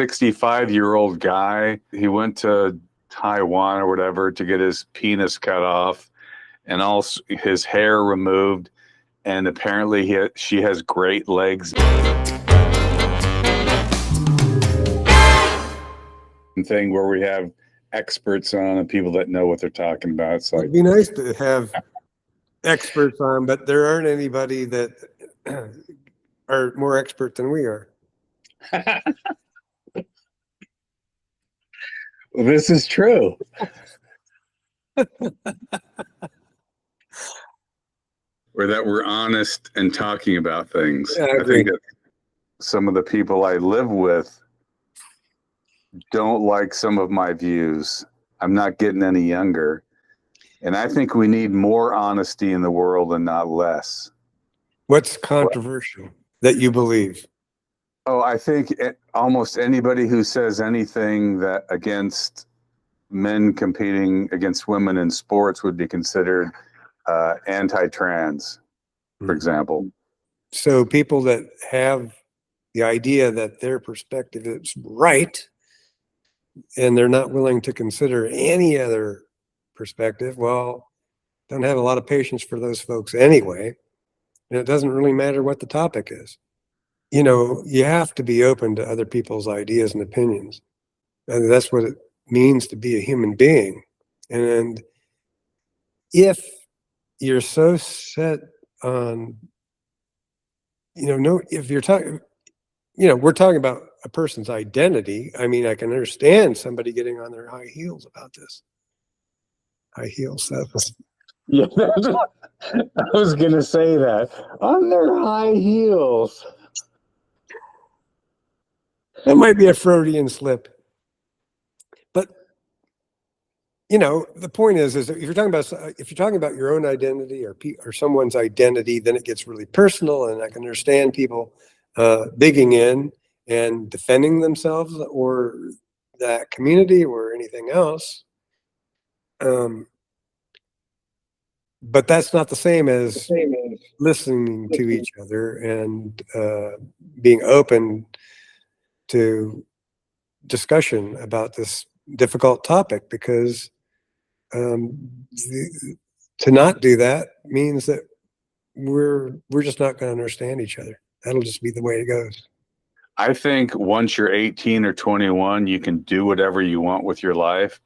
65-year-old guy. He went to Taiwan or whatever to get his penis cut off and also his hair removed. And apparently she has great legs. Thing where we have experts on and people that know what they're talking about. It's like, it'd be nice to have experts on, but there aren't anybody that are more expert than we are. well, this is true. Or that we're honest and talking about things. Yeah, I agree. think that some of the people I live with don't like some of my views. I'm not getting any younger. And I think we need more honesty in the world and not less. What's controversial that you believe? Oh, I think almost anybody who says anything that against men competing against women in sports would be considered anti-trans, for example. So people that have the idea that their perspective is right and they're not willing to consider any other perspective, well, don't have a lot of patience for those folks anyway. And it doesn't really matter what the topic is. You know, you have to be open to other people's ideas and opinions. And that's what it means to be a human being. And if you're so set on, if you're talking, we're talking about a person's identity. I mean, I can understand somebody getting on their high heels about this. High heel stuff. Yeah, I was going to say that. On their high heels. That might be a Freudian slip. But, the point is if you're talking about your own identity or someone's identity, then it gets really personal, and I can understand people digging in and defending themselves or that community or anything else. But that's not the same as listening to each other and being open to discussion about this difficult topic, because to not do that means that we're just not going to understand each other. That'll just be the way it goes. I think once you're 18 or 21, you can do whatever you want with your life.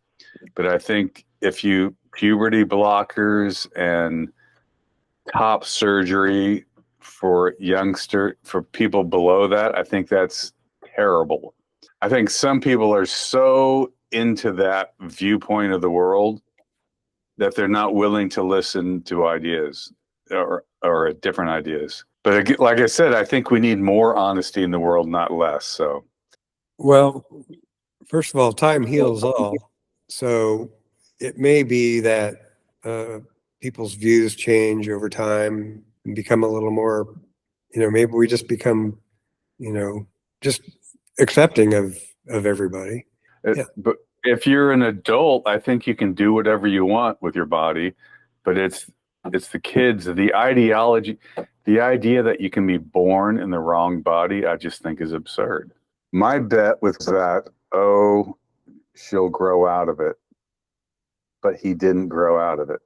But I think if you puberty blockers and top surgery for people below that, I think that's terrible. I think some people are so into that viewpoint of the world that they're not willing to listen to ideas or different ideas. But like I said, I think we need more honesty in the world, not less. So, well, first of all, time heals all. So it may be that people's views change over time and become a little more, maybe we just become, just accepting of everybody. But if you're an adult, I think you can do whatever you want with your body, but it's the kids, the ideology, the idea that you can be born in the wrong body, I just think is absurd. My bet was that, she'll grow out of it, but he didn't grow out of it.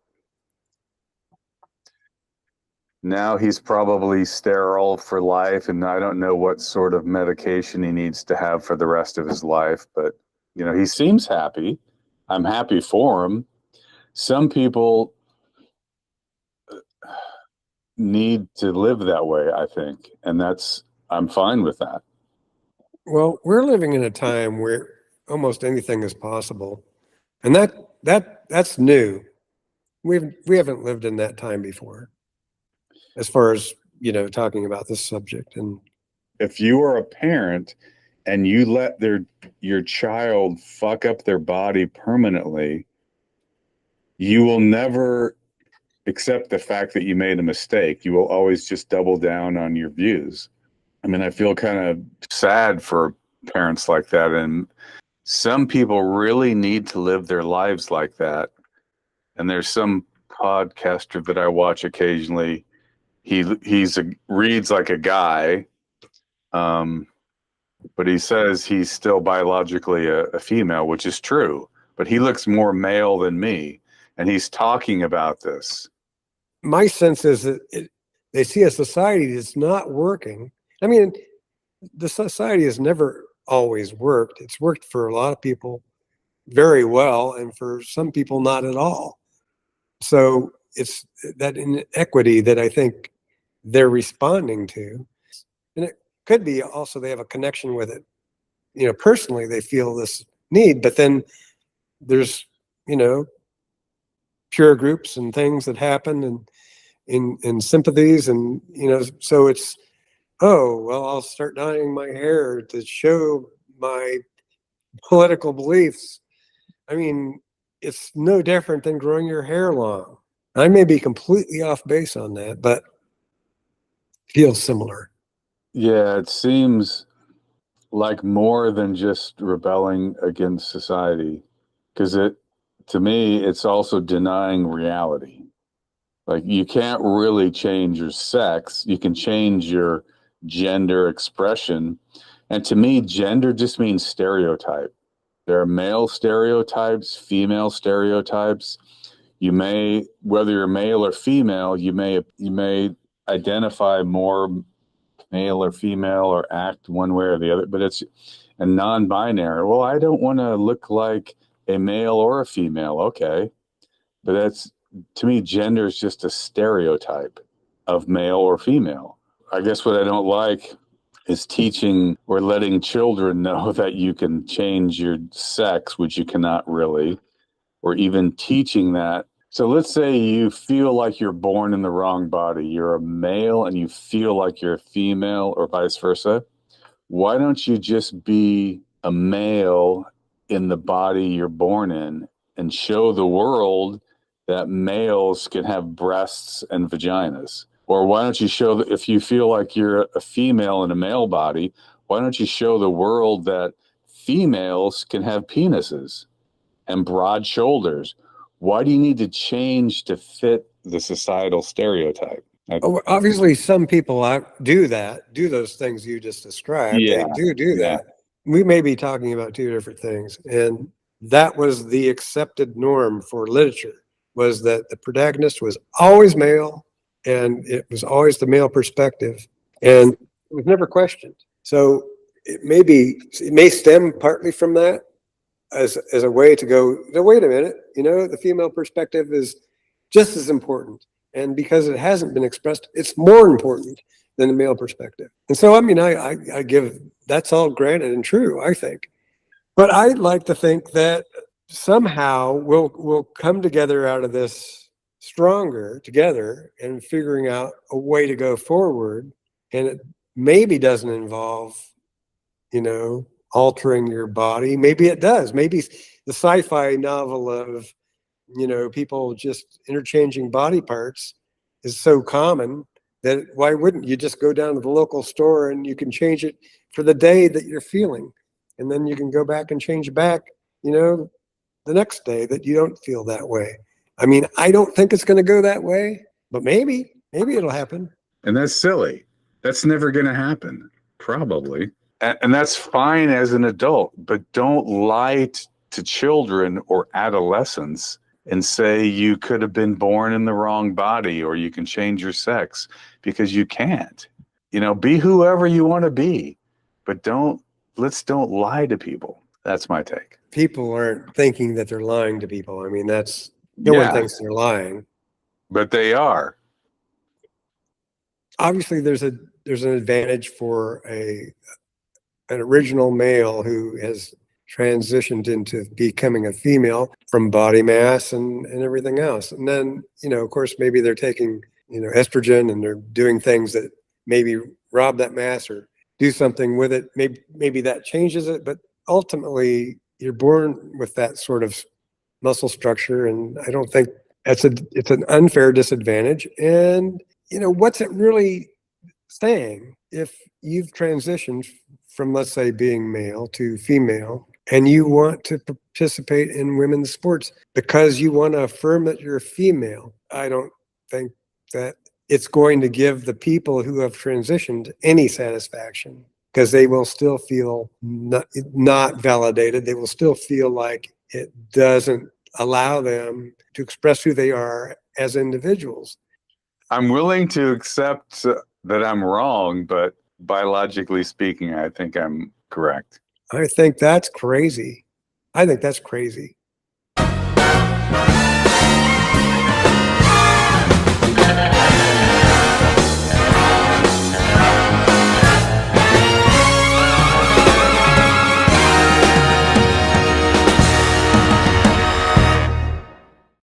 Now he's probably sterile for life, and I don't know what sort of medication he needs to have for the rest of his life, but he seems happy. I'm happy for him. Some people need to live that way, I think, and I'm fine with that. Well, we're living in a time where almost anything is possible, and that's new. We haven't lived in that time before, as far as talking about this subject. And if you are a parent and you let your child fuck up their body permanently, you will never accept the fact that you made a mistake. You will always just double down on your views. I mean, I feel kind of sad for parents like that. And some people really need to live their lives like that. And there's some podcaster that I watch occasionally. He reads like a guy. but he says he's still biologically a female, which is true. But he looks more male than me, and he's talking about this. My sense is that they see a society that's not working. I mean, the society has never always worked. It's worked for a lot of people very well, and for some people, not at all. So it's that inequity that I think they're responding to. And it could be also they have a connection with it. Personally, they feel this need, but then there's, peer groups and things that happen and in sympathies. And, so it's, oh, well, I'll start dyeing my hair to show my political beliefs. I mean, it's no different than growing your hair long. I may be completely off base on that, but feels similar. Yeah, it seems like more than just rebelling against society, because to me, it's also denying reality. Like, you can't really change your sex. You can change your gender expression. And to me, gender just means stereotype. There are male stereotypes, female stereotypes. You may, whether you're male or female, you may identify more male or female or act one way or the other, but it's a non-binary. Well, I don't want to look like a male or a female. Okay. But that's, to me, gender is just a stereotype of male or female. I guess what I don't like is teaching or letting children know that you can change your sex, which you cannot really, or even teaching that. So let's say you feel like you're born in the wrong body. You're a male and you feel like you're a female, or vice versa. Why don't you just be a male in the body you're born in and show the world that males can have breasts and vaginas? Or why don't you show that if you feel like you're a female in a male body, why don't you show the world that females can have penises and broad shoulders? Why do you need to change to fit the societal stereotype? Obviously, some people do those things you just described. Yeah, They do yeah. that. We may be talking about two different things. And that was the accepted norm for literature, was that the protagonist was always male and it was always the male perspective. And it was never questioned. So it may stem partly from that as a way to go, no, wait a minute, the female perspective is just as important. And because it hasn't been expressed, it's more important than the male perspective. And so, I mean, I give, that's all granted and true, I think. But I'd like to think that somehow we'll come together out of this stronger together and figuring out a way to go forward. And it maybe doesn't involve, altering your body. Maybe it does. Maybe the sci-fi novel of, people just interchanging body parts is so common that why wouldn't you just go down to the local store and you can change it for the day that you're feeling, and then you can go back and change back, the next day that you don't feel that way. I mean, I don't think it's going to go that way, but maybe it'll happen. And that's silly. That's never going to happen, probably. And that's fine as an adult, but don't lie to children or adolescents and say you could have been born in the wrong body or you can change your sex, because you can't. Be whoever you want to be, but let's don't lie to people. That's my take. People aren't thinking that they're lying to people. I mean, no one thinks they're lying. But they are. Obviously, there's an advantage for an original male who has transitioned into becoming a female from body mass and everything else. And then, of course, maybe they're taking, estrogen and they're doing things that maybe rob that mass or do something with it. Maybe that changes it, but ultimately you're born with that sort of muscle structure. And I don't think it's an unfair disadvantage. And, what's it really saying if you've transitioned from, let's say, being male to female, and you want to participate in women's sports because you want to affirm that you're a female? I don't think that it's going to give the people who have transitioned any satisfaction. because they will still feel not validated. They will still feel like it doesn't allow them to express who they are as individuals. I'm willing to accept that I'm wrong, but biologically speaking, I think I'm correct. I think that's crazy. I think that's crazy.